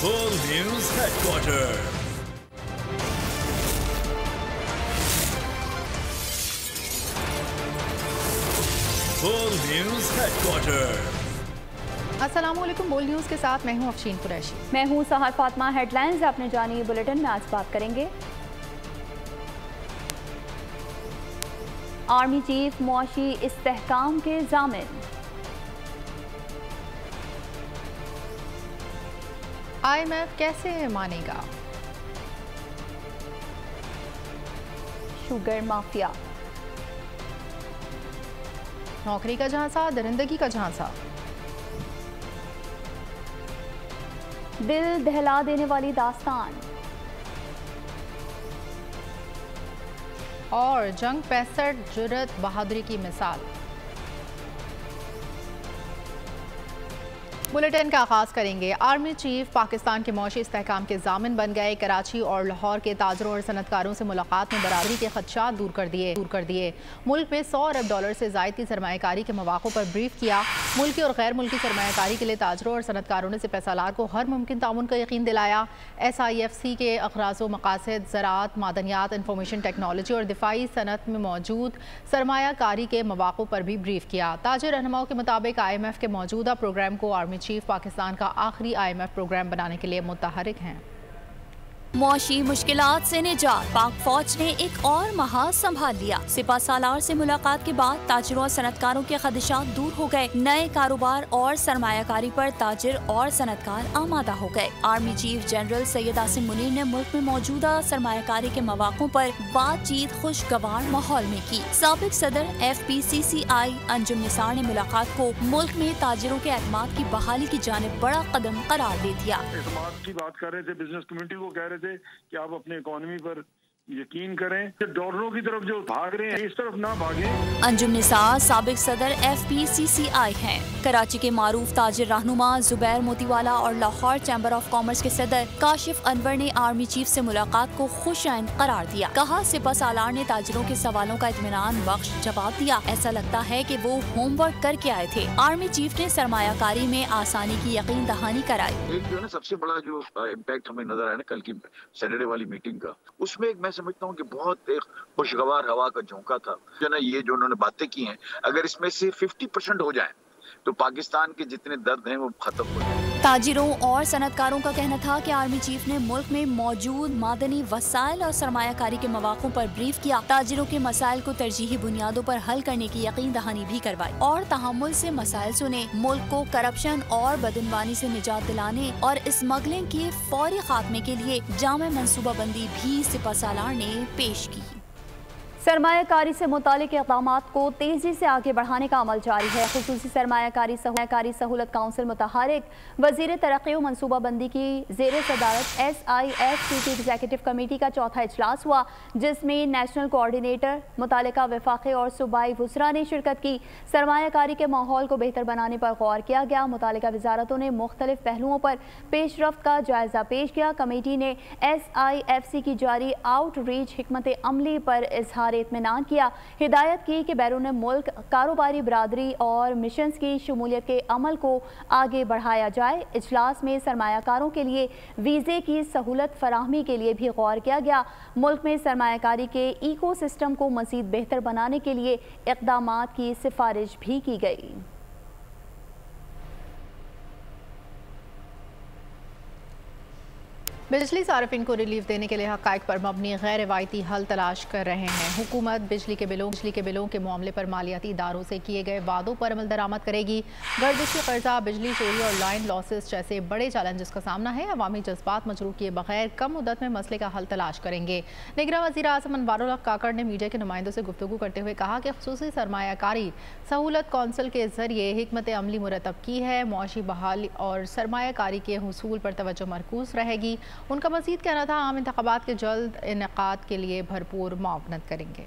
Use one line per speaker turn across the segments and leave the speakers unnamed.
Full News Headquarters. Full News Headquarters.
अस्सलामुअलैकुम। बोल news के साथ मैं हूं अफशीन कुरैशी।
मैं हूं सहर फातिमा। हेडलाइंस आपने जानी। बुलेटिन में आज बात करेंगे आर्मी चीफ मुआशी इस्तेहकाम के जामिन।
IMF कैसे मानेगा
शुगर माफिया।
नौकरी का झांसा, दरिंदगी का झांसा।
दिल दहला देने वाली दास्तान।
और जंग 65 जुर्रत बहादुरी की मिसाल। बुलेटिन का आगाज करेंगे। आर्मी चीफ पाकिस्तान के मौशी इस्तेहकाम के जामिन बन गए। कराची और लाहौर के ताजरों और सनतकारों से मुलाकात में बरादरी के खदशात दूर कर दिए। मुल्क में $100 अरब से ज़ायद की सरमायाकारी के मौक़ों पर ब्रीफ किया। मुल्की और गैर मुल्की सरमायाकारी के लिए ताजरों और सनतकारों ने सिपहसालार को हर मुमकिन ताउन का यकीन दिलाया। SIFC के अखराज व मकासद, ज़राअत, मादनियात, इंफॉर्मेशन टेक्नोलॉजी और दिफाई सनत में मौजूद सरमायाकारी के मौक़ों पर भी ब्रीफ किया। ताजिर रहनुमाओं के मुताबिक IMF के मौजूदा प्रोग्राम को आर्मी चीफ पाकिस्तान का आखिरी IMF प्रोग्राम बनाने के लिए मुतहरिक हैं।
मुआशी मुश्किलात से निजात। पाक फौज ने एक और महाज संभाल लिया। सिपा सालार से मुलाकात के बाद ताजिरों और सनतकारों के खदशात दूर हो गए। नए कारोबार और सरमायाकारी पर ताजिर और सनतकार आमादा हो गए। Army chief general Syed Asim Munir ने मुल्क में मौजूदा सरमायाकारी के मौक़ों पर बातचीत खुशगवार माहौल में की। साबिक सदर FPCCI अंजुम निसार ने मुलाकात को मुल्क में ताजिरों के एतमाद की बहाली की जानिब बड़ा कदम करार दे दिया।
एतमाद की बात कर रहे थे, बिजनेस कम्युनिटी को कह रहे थे कि आप अपने इकोनॉमी पर यकीन करें। डॉलरों की तरफ जो भाग रहे हैं इस तरफ ना भागें।
अंजुम निसार साबिक सदर FPCCI हैं। कराची के मारूफ ताजिर रहनुमा जुबैर मोतीवाला और लाहौर चैम्बर ऑफ कॉमर्स के सदर काशिफ अनवर ने आर्मी चीफ से मुलाकात को खुशआइंद करार दिया। कहा सिपा सालार ने ताजिरों के सवालों का इत्मीनान बख्श जवाब दिया। ऐसा लगता है कि वो होमवर्क करके आए थे। आर्मी चीफ ने सरमायाकारी में आसानी की यकीन दहानी कराई।
एक जो है ना सबसे बड़ा जो इम्पैक्ट हमें नजर आया ना कल की सैटरडे वाली मीटिंग का, उसमें एक मैं समझता हूँ कि बहुत एक खुशगवार हवा का झोंका था। जो ना ये जो उन्होंने बातें की हैं, अगर इसमें से 50% हो जाए तो पाकिस्तान के जितने दर्द हैं वो खत्म हो जाए।
ताजिरों और सनतकारों का कहना था कि आर्मी चीफ ने मुल्क में मौजूद मादनी वसाइल और सरमायाकारी के मौक़ों पर ब्रीफ किया। ताजिरों के मसाइल को तरजीही बुनियादों पर हल करने की यकीन दहानी भी करवाई और तहम्मुल से मसाइल सुने। मुल्क को करप्शन और बदनवानी से निजात दिलाने और स्मगलिंग के फौरी खात्मे के लिए जामे मनसूबाबंदी भी सिपा सालार ने पेश की।
सरमायाकारी से मुतालिक इक़दामात को तेज़ी से आगे बढ़ाने का अमल जारी है। खुसूसी सरमायाकारी सहूलत काउंसिल मुतहरिक वज़ीर तरक्की और मनसूबाबंदी की ज़ेर सदारत SIFC की एग्जीक्यूटिव कमेटी का चौथा इजलास हुआ, जिसमें नेशनल कोऑर्डिनेटर, मुतालिका वफाक़ी और सूबाई वुज़रा ने शिरकत की। सरमायाकारी के माहौल को बेहतर बनाने पर गौर किया गया। मुतालिका वजारतों ने मुख्तलिफ पहलुओं पर पेशरफ्त का जायज़ा पेश किया। कमेटी ने SIFC की जारी आउटरीच हिकमत अमली पर इजहार इत्मीनान किया। हिदायत की कि बैरून मुल्क कारोबारी बरादरी और मिशंस की शमूलियत के अमल को आगे बढ़ाया जाए। इजलास में सरमायाकारों के लिए वीज़े की सहूलत फराहमी के लिए भी गौर किया गया। मुल्क में सरमायाकारी के इको सिस्टम को मज़ीद बेहतर बनाने के लिए इक़दामात की सिफारिश भी की गई।
बिजली सार्फिन को रिलीफ देने के लिए हक़ाइक़ पर मबनी गैर रिवायती हल तलाश कर रहे हैं। हुकूमत बिजली के बिलों के मामले पर मालियाती इदारों से किए गए वादों पर अमल दरामद करेगी। गर्दिशी कर्जा, बिजली चोरी और लाइन लॉसेस जैसे बड़े चैलेंजेस का सामना है। अवामी जज्बात मजरूह किए बगैर कम मुद्दत में मसले का हल तलाश करेंगे। निगरान वज़ीर आज़म अनवारुल हक काकड़ ने मीडिया के नुमाइंदों से गुफ्तगू करते हुए कहा कि खुसूसी सरमायाकारी सहूलत कौंसिल के जरिए हिकमत अमली मुरतब की है। मुआशी बहाली और सरमायाकारी के हुसूल पर तवज्जो मरकूज रहेगी। उनका मज़ीद कहना था आम इंतख़ाबात के जल्द इनेकाद के लिए भरपूर मुआवनत करेंगे।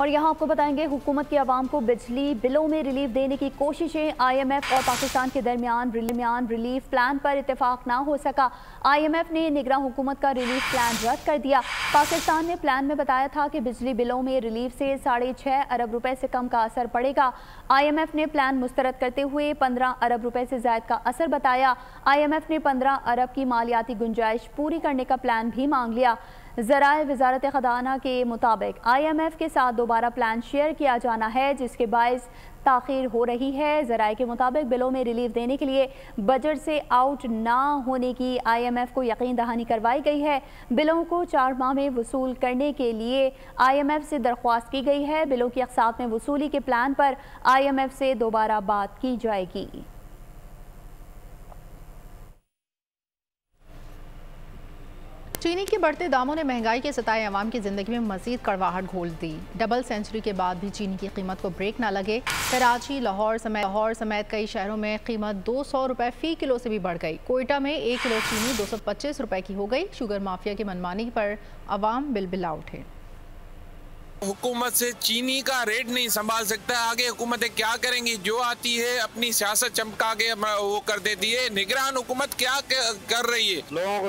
और यहाँ आपको बताएंगे हुकूमत की आवाम को बिजली बिलों में रिलीफ देने की कोशिशें, IMF और पाकिस्तान के दरमियान रिलीफ प्लान पर इत्तेफाक ना हो सका। IMF ने निगरान हुकूमत का रिलीफ प्लान रद्द कर दिया। पाकिस्तान ने प्लान में बताया था कि बिजली बिलों में रिलीफ से 6.5 अरब रुपए से कम का असर पड़ेगा। IMF ने प्लान मुस्तरद करते हुए 15 अरब रुपए से ज़ायद का असर बताया। IMF ने 15 अरब की मालियाती गुंजाइश पूरी करने का प्लान भी मांग लिया। ज़राए वज़ारत ख़ज़ाना के मुताबिक IMF के साथ दोबारा प्लान शेयर किया जाना है, जिसके बायस ताख़ीर हो रही है। ज़राए के मुताबिक बिलों में रिलीफ देने के लिए बजट से आउट ना होने की IMF को यकीन दहानी करवाई गई है। बिलों को 4 माह में वसूल करने के लिए IMF से दरख्वास्त की गई है। बिलों की अक़सात में वसूली के प्लान पर IMF से दोबारा बात की जाएगी।
चीनी के बढ़ते दामों ने महंगाई के सताए अवाम की ज़िंदगी में मज़ीद कड़वाहट घोल दी। डबल सेंचुरी के बाद भी चीनी की कीमत को ब्रेक ना लगे। कराची, लाहौर समेत कई शहरों में कीमत 200 रुपये फ़ी किलो से भी बढ़ गई। कोयटा में 1 किलो चीनी 225 रुपये की हो गई। शुगर माफिया की मनमानी पर अवाम बिलबिला उठे।
हुकूमत से चीनी का रेट नहीं संभाल सकता। आगे हुकूमतें क्या करेंगी? जो आती है अपनी सियासत चमका के वो कर देती है। निगरान हुकूमत क्या कर रही है?
लोगों को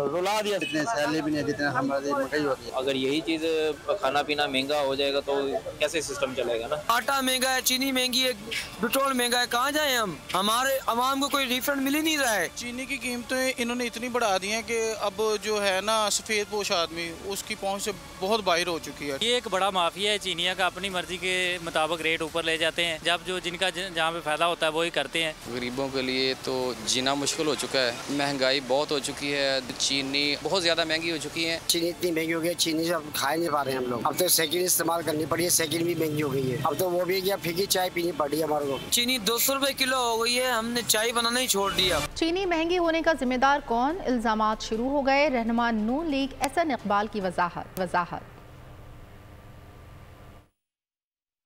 रुला दिया। इतने सैलरी भी नहीं देते, हमारे मकई होती है।
अगर यही चीज खाना पीना महंगा हो जाएगा तो कैसे सिस्टम चलेगा ना?
आटा महंगा है, चीनी महंगी है, पेट्रोल महंगा है, कहाँ जाए हम? हमारे अवाम को कोई रिफंड मिल ही नहीं रहा है।
चीनी की कीमतें इन्होंने इतनी बढ़ा दी हैं कि अब जो है ना सफेद पोश आदमी उसकी पहुंच से बहुत बाहर हो चुकी है।
ये एक बड़ा माफिया है चीनिया का, अपनी मर्जी के मुताबिक रेट ऊपर ले जाते हैं। जब जो जिनका जहाँ पे फायदा होता है वही करते हैं।
गरीबों के लिए तो जीना मुश्किल हो चुका है। महंगाई बहुत हो चुकी है। चीनी बहुत ज्यादा महंगी हो चुकी है।
चीनी इतनी महंगी हो गई, चीनी से अब खा नहीं पा रहे हैं हम लोग। अब तो सेकंड इस्तेमाल करनी पड़ी है, सेकंड भी महंगी हो गई है। अब तो वो भी क्या फीकी चाय पीनी पड़ी है हमारे को।
चीनी 200 रुपए किलो हो गई है, हमने चाय बनाना ही छोड़ दिया।
चीनी महंगी होने का जिम्मेदार कौन? इल्जामात शुरू हो गए। रहनुमा नून लीग SN इकबाल की वजाहत।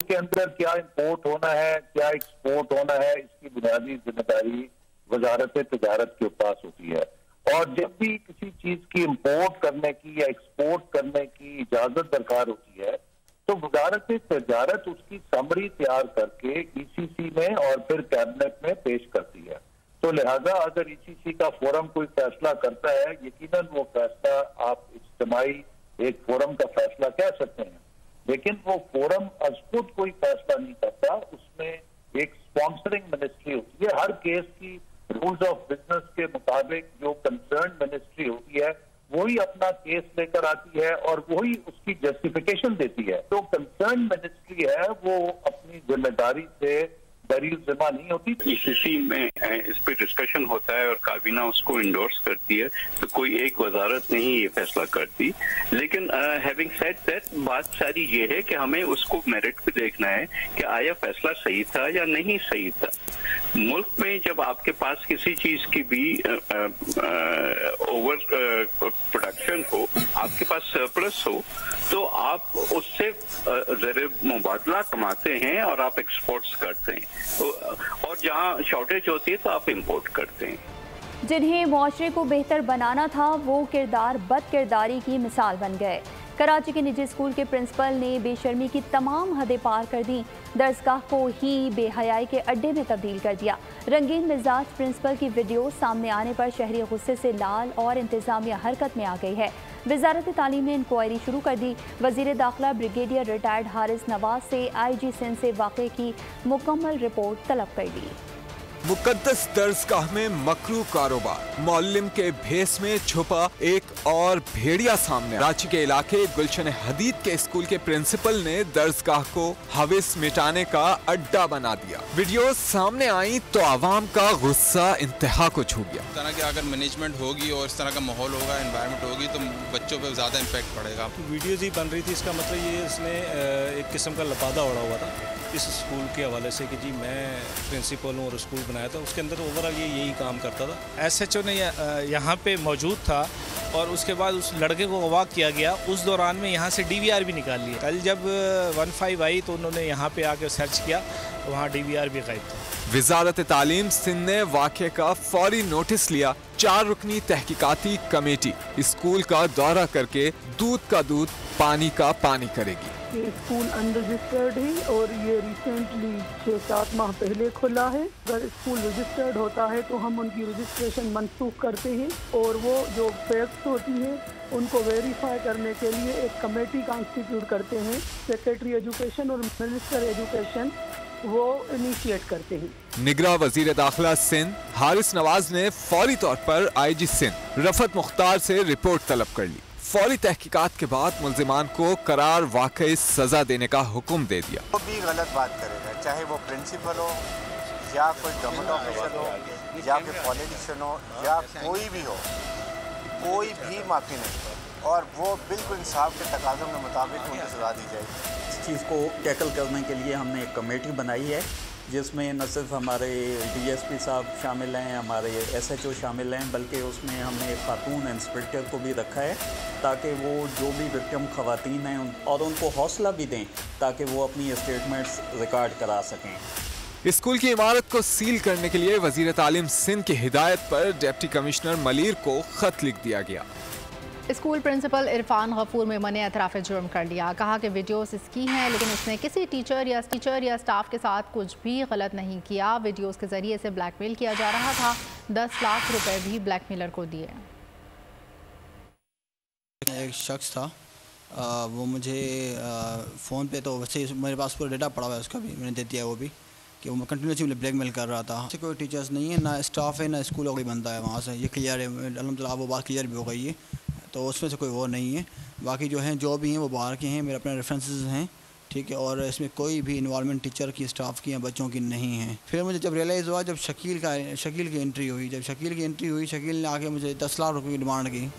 के अंदर क्या इंपोर्ट होना है, क्या एक्सपोर्ट होना है, इसकी बुनियादी जिम्मेदारी वजारत तिजारत के पास होती है। और जब भी किसी चीज की इंपोर्ट करने की या एक्सपोर्ट करने की इजाजत दरकार होती है तो वजारत तिजारत उसकी समरी तैयार करके ECC में और फिर कैबिनेट में पेश करती है। तो लिहाजा अगर ECC का फोरम कोई फैसला करता है, यकीनन वो फैसला आप इज्तिमाई एक फोरम का फैसला कह सकते हैं, लेकिन वो फोरम अजखुद कोई फैसला नहीं करता। उसमें एक स्पॉन्सरिंग मिनिस्ट्री होती है। हर केस की रूल्स ऑफ बिजनेस के मुताबिक जो कंसर्न मिनिस्ट्री होती है वही अपना केस लेकर आती है और वही उसकी जस्टिफिकेशन देती है। तो कंसर्न मिनिस्ट्री है वो अपनी जिम्मेदारी से बरील जिम्मा नहीं होती।
ECC में इस पे डिस्कशन होता है और काबीना उसको इंडोर्स करती है, तो कोई एक वजारत नहीं ये फैसला करती। लेकिन हैविंग सेड दैट, बात सारी ये है कि हमें उसको मेरिट पे देखना है कि आया फैसला सही था या नहीं सही था। मुल्क में जब आपके पास किसी चीज की भी ओवर प्रोडक्शन हो, आपके पास सरप्लस हो, तो आप उससे ज़र मुबादला कमाते हैं और आप एक्सपोर्ट्स करते हैं। और जहाँ शॉर्टेज होती है तो आप इंपोर्ट करते हैं।
जिन्हें मुआशरे को बेहतर बनाना था वो किरदार बदकिरदारी की मिसाल बन गए। कराची के निजी स्कूल के प्रिंसिपल ने बेशर्मी की तमाम हदें पार कर दी। दरसगाह को ही बेहयाई के अड्डे में तब्दील कर दिया। रंगीन मिजाज प्रिंसिपल की वीडियो सामने आने पर शहरी गुस्से से लाल और इंतजामिया हरकत में आ गई है। वजारत तालीम ने इंक्वायरी शुरू कर दी। वजीर दाखिला ब्रिगेडियर रिटायर्ड हारिस नवाज से IG सिंध से वाक़े की मुकम्मल रिपोर्ट तलब कर दी।
मुकद्दस दरसगाह में मकरू कारोबार, मौल्लिम के भेस में छुपा एक और भेड़िया सामने। कराची के इलाके गुलशन हदीद के स्कूल के प्रिंसिपल ने दरसगाह को हविस मिटाने का अड्डा बना दिया। वीडियो सामने आई तो आवाम का गुस्सा इंतहा को छू गया।
इस तरह की अगर मैनेजमेंट होगी और इस तरह का माहौल होगा, एनवायरनमेंट होगी, तो बच्चों पे ज्यादा इम्पैक्ट पड़ेगा।
वीडियोज ही बन रही थी, इसका मतलब ये इसने एक किस्म का लपादा उड़ा हुआ था इस स्कूल के हवाले से कि जी मैं प्रिंसिपल हूँ और स्कूल बनाया था। उसके अंदर ओवरऑल ये यही काम करता था। SHO ने यहाँ पे मौजूद था और उसके बाद उस लड़के को अगवा किया गया। उस दौरान में यहाँ से DVR भी निकाल लिया। कल जब 15 आई तो उन्होंने यहाँ पे आके सर्च किया तो वहाँ DVR भी गायब था।
वजारत तालीम सिंध ने वाक़े का फौरी नोटिस लिया। 4 रुकनी तहकीकाती कमेटी स्कूल का दौरा करके दूध का दूध पानी का पानी करेगी।
ये स्कूल अनरजिस्टर्ड है और ये रिसेंटली 6-7 माह पहले खुला है। अगर स्कूल रजिस्टर्ड होता है तो हम उनकी रजिस्ट्रेशन मनसूख करते हैं और वो जो फैक्ट्स होती है उनको वेरीफाई करने के लिए एक कमेटी कॉन्स्टिट्यूट करते हैं। सेक्रेटरी एजुकेशन और मिनिस्टर एजुकेशन वो इनिशिएट करते हैं।
निगरां वजीर दाखिला सिंध हारिस नवाज ने फौरी तौर पर IG सिंध रफत मुख्तार से रिपोर्ट तलब कर ली। फौरी तहकीकात के बाद मुल्जिमान को करार वाकई सजा देने का हुक्म दे दिया।
वो भी गलत बात करेगा, चाहे वो प्रिंसिपल हो या कोई गवर्नमेंट ऑफिसर हो या फिर पॉलिटिशियन हो या कोई भी हो, कोई भी माफ़ी नहीं और वो बिल्कुल इंसाफ के तकाज़ों के मुताबिक उनको सजा दी जाएगी।
इस चीज़ को टैकल करने के लिए हमने एक कमेटी बनाई है जिसमें न सिर्फ हमारे DSP साहब शामिल हैं, हमारे SHO शामिल हैं, बल्कि उसमें हमने एक खातून इंस्पेक्टर को भी रखा है ताकि वो जो भी विक्टिम ख़वातीन हैं और उनको हौसला भी दें ताकि वो अपनी स्टेटमेंट्स रिकॉर्ड करा सकें।
स्कूल की इमारत को सील करने के लिए वजीर तालीम सिंध की हिदायत पर डिप्टी कमिश्नर मलीर को खत लिख दिया गया।
स्कूल प्रिंसिपल इरफान गफूर मेमन ने एतराफ़ जुर्म कर लिया। कहा कि वीडियोस इसकी हैं लेकिन उसने किसी टीचर या स्टाफ के साथ कुछ भी गलत नहीं किया। वीडियोस के ज़रिए से ब्लैकमेल किया जा रहा था। 10 लाख रुपए भी ब्लैकमेलर को दिए।
एक शख्स था वो मुझे फ़ोन पे तो वैसे मेरे पास पूरा डेटा पड़ा हुआ है उसका भी मैंने दे दिया वो भी कि वो कंटिन्यूसली ब्लैकमेल कर रहा था। कोई टीचर्स नहीं है, ना स्टाफ है, ना स्कूल का कोई बंदा है वहाँ से। ये क्लियर है, अल्हम्दुलिल्लाह वो बात क्लियर भी हो गई है, तो उसमें से कोई वो नहीं है। बाकी जो हैं जो भी हैं वो बाहर के हैं, मेरे अपने रेफरेंसेस हैं, ठीक है, और इसमें कोई भी इन्वॉल्वमेंट टीचर की, स्टाफ की या बच्चों की नहीं है। फिर मुझे जब रियलाइज़ हुआ जब शकील की एंट्री हुई, शकील ने आके मुझे 10 लाख रुपये की डिमांड की।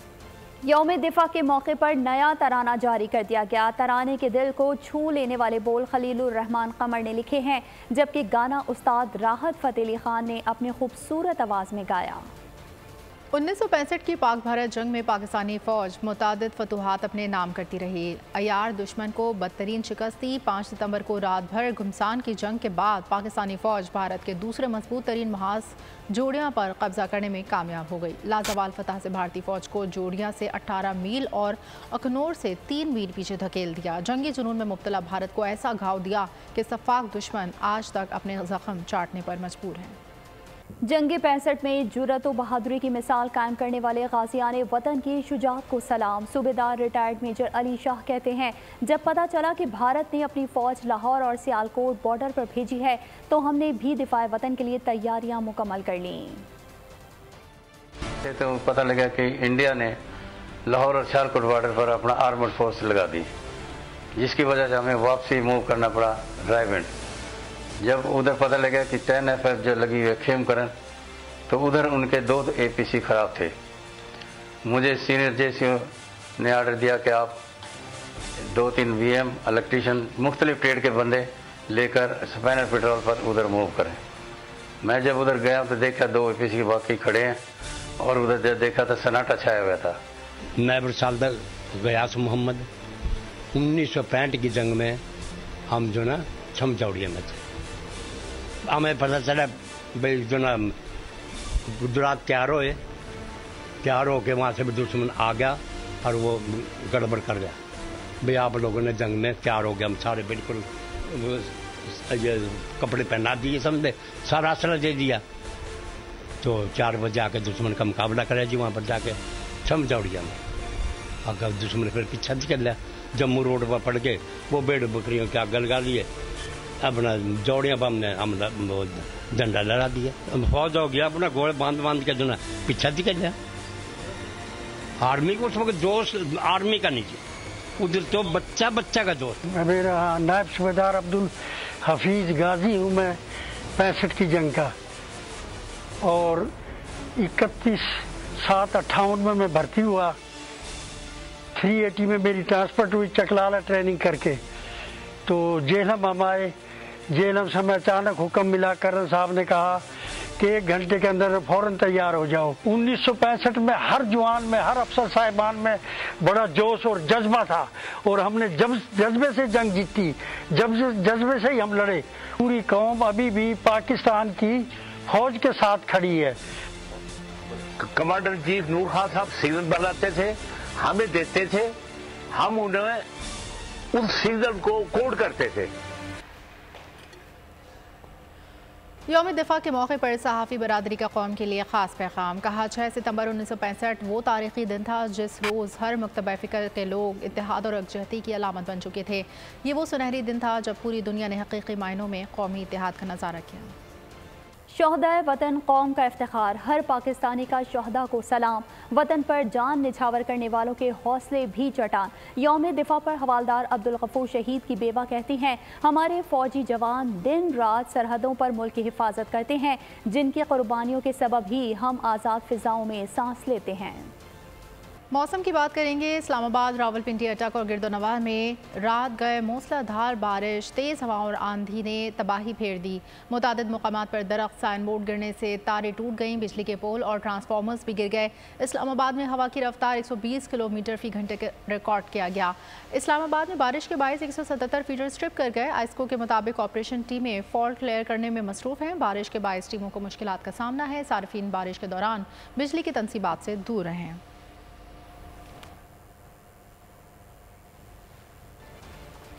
यौम दिफा के मौके पर नया तराना जारी कर दिया गया। तराने के दिल को छू लेने वाले बोल खलीलुर रहमान कमर ने लिखे हैं, जबकि गाना उस्ताद राहत फ़तेह अली खान ने अपनी खूबसूरत आवाज़ में गाया।
1965 की पाक भारत जंग में पाकिस्तानी फ़ौज मुतादिद फतूहात अपने नाम करती रही। अयार दुश्मन को बदतरीन शिकस्त दी। 5 सितंबर को रात भर घुमसान की जंग के बाद पाकिस्तानी फ़ौज भारत के दूसरे मजबूत तरीन महाज जोड़ियाँ पर कब्जा करने में कामयाब हो गई। लाजवाल फतह से भारतीय फ़ौज को जोड़ियाँ से 18 मील और अखनौर से 3 मील पीछे धकेल दिया। जंगी जुनून में मुब्तला भारत को ऐसा घाव दिया कि सफ़ाक दुश्मन आज तक अपने ज़ख्म चाटने पर मजबूर हैं।
जंगी 65 में जुर्रत व बहादुरी की मिसाल कायम करने वाले गाज़ियाने वतन की शुजाअत को सलाम। सूबेदार रिटायर्ड मेजर अली शाह कहते हैं, जब पता चला कि भारत ने अपनी फ़ौज लाहौर और सियालकोट बॉर्डर पर भेजी है तो हमने भी दिफाए वतन के लिए तैयारियां मुकम्मल कर लीं।
तो पता लगा कि इंडिया ने लाहौर और सियालकोट बॉर्डर पर अपना आर्मड फोर्स लगा दी, जिसकी वजह से हमें वापसी मूव करना पड़ा रायबंद। जब उधर पता लगा कि 10 FF जो लगी हुई है खेमकरन, तो उधर उनके 2 APC ख़राब थे। मुझे सीनियर JCO ने आर्डर दिया कि आप 2-3 VM इलेक्ट्रीशियन मुख्तलिफ ट्रेड के बंदे लेकर स्पाइनर पेट्रोल पर उधर मूव करें। मैं जब उधर गया तो देखा 2 APC बाकी खड़े हैं और उधर जब देखा तो सन्नाटा छाया हुआ था।
नायब सालदर गयास मोहम्मद 1965 की जंग में हम जो ना छमचौड़िया में थे। हमें पता चला भाई जो ना गुजरात तैयार हो के वहाँ से भी दुश्मन आ गया और वो गड़बड़ कर गया। भाई आप लोगों ने जंग में तैयार हो गया, हम सारे बिल्कुल ये कपड़े पहना दिए, समझे, सारा असला दे दिया। तो 4 बजे आके दुश्मन का मुकाबला करे जी वहाँ पर जाके छमचौड़िया में। अगर दुश्मन फिर पीछा निकल लिया, जम्मू रोड पर पड़ के वो भेड़ बकरियों के आग लगा लिए, अपना जोड़ियाँ पर हमने झंडा लड़ा दिया। फौज हो गया अपना घोड़े बांध के जो ना पीछा निकल गया। आर्मी को उस वक्त जोश आर्मी का नीचे, उधर तो बच्चा का जोश।
मेरा नायब सूबेदार अब्दुल हफीज गाजी हूँ मैं 65 की जंग का, और 31/7/58 में मैं भर्ती हुआ। 380 में मेरी ट्रांसफर हुई चकलाला ट्रेनिंग करके। तो जेलम हम आए, जेलम से हमें अचानक हुक्म मिला, कर्नल साहब ने कहा कि 1 घंटे के अंदर फौरन तैयार हो जाओ। 1965 में हर जवान में, हर अफसर साहिबान में बड़ा जोश और जज्बा था, और हमने जज्बे से जंग जीती, जज्बे से ही हम लड़े। पूरी कौम अभी भी पाकिस्तान की फौज के साथ खड़ी है।
कमांडर इन चीफ नूर खान साहब सीजन बनाते थे, हमें देते थे, हम उन्हें उस सीजन को कोड करते थे।
यौम दिफा के मौके पर सहाफ़ी बरादरी का कौम के लिए ख़ास पैगाम। कहा 6 सितंबर 1965 वो तारीख़ी दिन था जिस रोज़ हर मकतबा फ़िक्र के लोग इत्तेहाद और यकजहती की अलामत बन चुके थे। ये वो सुनहरी दिन था जब पूरी दुनिया ने हकीकी मायनों में कौमी इत्तेहाद का नज़ारा किया।
शोहदाए वतन कौम का इफ्तिखार, हर पाकिस्तानी का शोहदा को सलाम। वतन पर जान निछावर करने वालों के हौसले भी चटान। यौम दिफा पर हवालदार अब्दुल गफूर शहीद की बेवा कहती हैं, हमारे फौजी जवान दिन रात सरहदों पर मुल्क की हिफाजत करते हैं, जिनकी कुर्बानियों के सबब ही हम आज़ाद फिजाओं में सांस लेते हैं। मौसम की बात करेंगे। इस्लामाबाद, रावलपिंडी, अटक और गिरदोनवाह में रात गए मूसलाधार बारिश, तेज़ हवा और आंधी ने तबाही फेर दी। मुतादिद मकामात पर दरख्त, साइन बोर्ड गिरने से तारें टूट गईं, बिजली के पोल और ट्रांसफार्मर्स भी गिर गए। इस्लामाबाद में हवा की रफ्तार 120 किलोमीटर फ़ी घंटे के रिकॉर्ड किया गया। इस्लामाबाद में बारिश के बायस 177 फीडर स्ट्रिप कर गए। आइस्को के मुताबिक ऑपरेशन टीमें फॉल्ट क्लियर करने में मसरूफ़ हैं। बारिश के बायस टीमों को मुश्किलात का सामना है। सार्फिन बारिश के दौरान बिजली की तनसीबात से दूर रहें।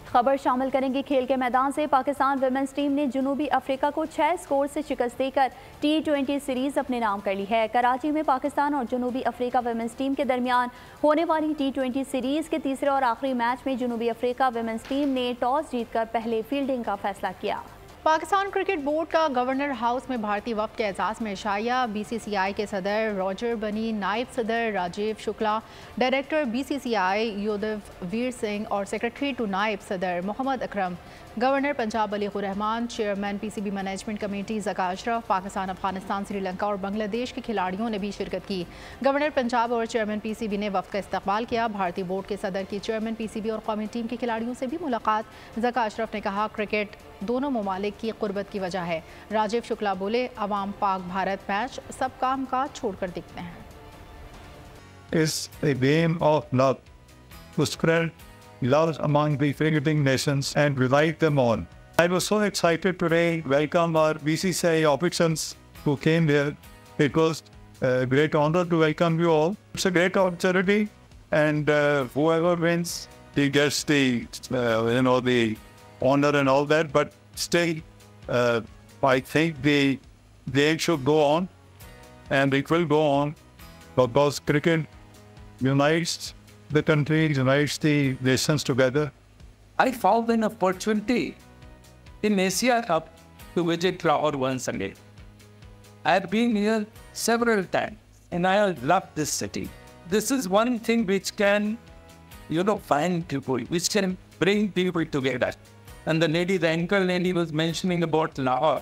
खबर शामिल करेंगे खेल के मैदान से। पाकिस्तान विमेंस टीम ने जनूबी अफ्रीका को 6 स्कोर से शिकस्त देकर T20 सीरीज अपने नाम कर ली है। कराची में पाकिस्तान और जनूबी अफ्रीका विमेंस टीम के दरमियान होने वाली T20 सीरीज के तीसरे और आखिरी मैच में जनूबी अफ्रीका विमेंस टीम ने टॉस जीतकर पहले फील्डिंग का फैसला किया। पाकिस्तान क्रिकेट बोर्ड का गवर्नर हाउस में भारतीय वफ्द के एजाज़ में शाया। BCCI के सदर रॉजर बनी, नायब सदर Rajeev Shukla, director BCCI Yudhvir Singh और सेक्रेटरी टू नायब सदर मोहम्मद अकरम, गवर्नर पंजाब अलीकुर Rahman, chairman PCB management committee Zaka Ashraf, Pakistan, Afghanistan, Sri Lanka और बांग्लादेश के खिलाड़ियों ने भी शिरकत की। गवर्नर पंजाब और चेयरमैन PCB ने वफ्द का इस्तकबाल किया। भारतीय बोर्ड के सदर की चेयरमैन PCB और कौमी टीम के खिलाड़ियों से भी मुलाकात। ज़का अशरफ ने कहा, क्रिकेट दोनों ममालिक की कुर्बत की वजह है। राजीव शुक्ला बोले, अवाम पाक भारत मैच सब काम काज छोड़कर दिखते हैं।
It's a game of love to spread love among the cricketing nations and unite them all. I was so excited today to welcome our BCCI officials who came here. It was a great honor to welcome you all. It's a great opportunity, and whoever wins, he gets the the honor and all that. But still, I think the game should go on, and it will go on because cricket unites the country, unites the nations together.
I found an opportunity in Asia Cup to visit Lahore once again. I have been here several times and I love this city. This is one thing which can, find people, which can bring people together. And the anchor lady was mentioning about Lahore.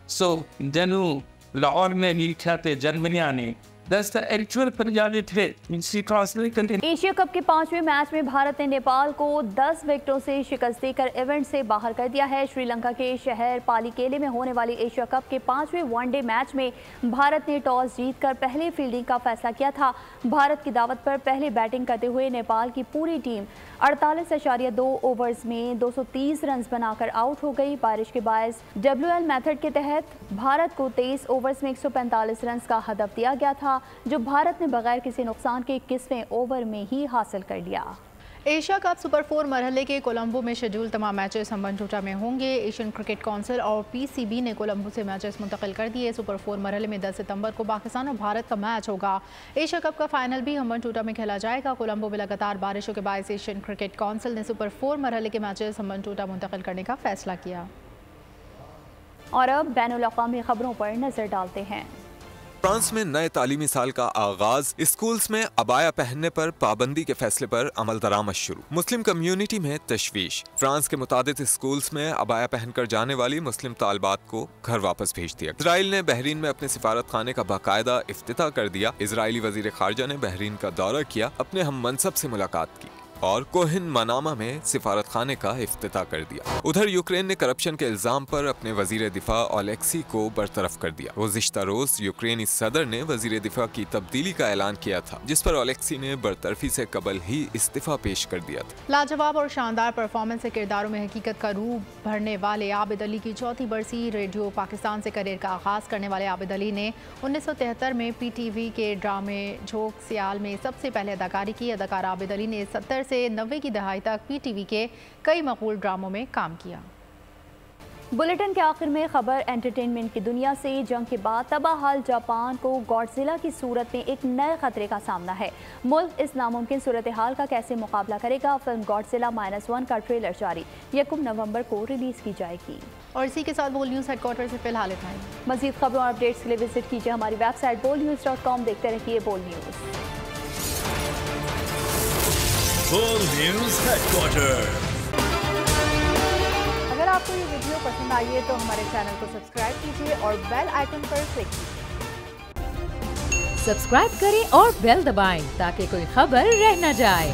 So, Janu, Lahore mein likhya the Germany. That's the actual Punjabi threat.
Asia cup के 5वें match में भारत ने नेपाल को 10 विकेटों से शिकस्त देकर event से बाहर कर दिया है। श्रीलंका के शहर पालीकेले में होने वाली एशिया कप के 5वें वनडे मैच में भारत ने टॉस जीतकर पहले फील्डिंग का फैसला किया था। भारत की दावत पर पहले बैटिंग करते हुए नेपाल की पूरी टीम 48.2 ओवर्स में 230 रन बनाकर आउट हो गई। बारिश के बायस WL मेथड के तहत भारत को 23 ओवर्स में 145 रन का हदफ दिया गया था, जो भारत ने बगैर किसी नुकसान के 21वें ओवर में ही हासिल कर लिया। एशिया कप सुपर 4 मरहले के कोलंबो में शेड्यूल तमाम मैचेस हम्बनटोटा में होंगे। एशियन क्रिकेट काउंसिल और PCB ने कोलंबो से मैचेस मुंतकिल कर दिए। सुपर 4 मरहले में 10 सितंबर को पाकिस्तान और भारत का मैच होगा। एशिया कप का फाइनल भी हम्बनटोटा में खेला जाएगा। कोलंबो में लगातार बारिशों के बायस एशियन क्रिकेट काउंसिल ने सुपर 4 मरहले के मैचेस हम्बनटोटा मुंतकिल करने का फैसला किया। और अब बैनुल अक़वामी खबरों पर नजर डालते हैं।
फ्रांस में नए तालीमी साल का आगाज, स्कूल्स में अबाया पहनने पर पाबंदी के फैसले पर अमल दरामद शुरू। मुस्लिम कम्युनिटी में तशवीश। फ्रांस के मुतादिद स्कूल्स में अबाया पहनकर जाने वाली मुस्लिम तालिबात को घर वापस भेज दिया। इजराइल ने बहरीन में अपने सिफारत खाने का बाकायदा इफ्तिताह कर दिया। इजरायली वजीर खारजा ने बहरीन का दौरा किया, अपने हम मनसब से मुलाकात की और कोहिन मनामा में सिफारत खाने का इफ्तिताह कर दिया। उधर यूक्रेन ने करप्शन के इल्जाम पर अपने वजीर दिफा ओलेक्सी को बरतरफ कर दिया। गुज़िश्ता रोज यूक्रेनी सदर ने वजीर दिफा की तब्दीली का ऐलान किया था, जिस पर ओलेक्सी ने बरतरफी से कबल ही इस्तीफा पेश कर दिया था।
लाजवाब और शानदार परफॉर्मेंस से किरदारों में हकीकत का रूप भरने वाले आबिद अली की 4थी बरसी। रेडियो पाकिस्तान से करियर का आगाज करने वाले आबिद अली ने 1973 में PTV के ड्रामे झोंक सियाल में सबसे पहले अदाकारी की। अदाकार आबिद अली ने 70 से 90 की दहाई तक PTV के कई मकबूल ड्रामों में काम किया।
बुलेटिन के आखिर में खबर एंटरटेनमेंट की दुनिया से। जंग के बाद तबाहाल जापान को गॉडजिला की सूरत में एक नए खतरे का सामना है। मुल्क इस नामुमकिन सूरत हाल का कैसे मुकाबला करेगा? फिल्म गॉडजिला -1 का ट्रेलर जारी 1 नवंबर को रिलीज की जाएगी।
और इसी के साथ बोल न्यूज़ हेडक्वार्टर से फिलहाल इतना ही।
मजीद खबरों और अपडेट्स के लिए विजिट कीजिए हमारी वेबसाइट bolnews.com। देखते रहिए बोल न्यूज़।
बोल न्यूज़ हेडक्वार्टर।
अगर आपको ये वीडियो पसंद आई है तो हमारे चैनल को सब्सक्राइब कीजिए और बेल आइकन पर क्लिक कीजिए।
सब्सक्राइब करें और बेल दबाएं ताकि कोई खबर रह न जाए।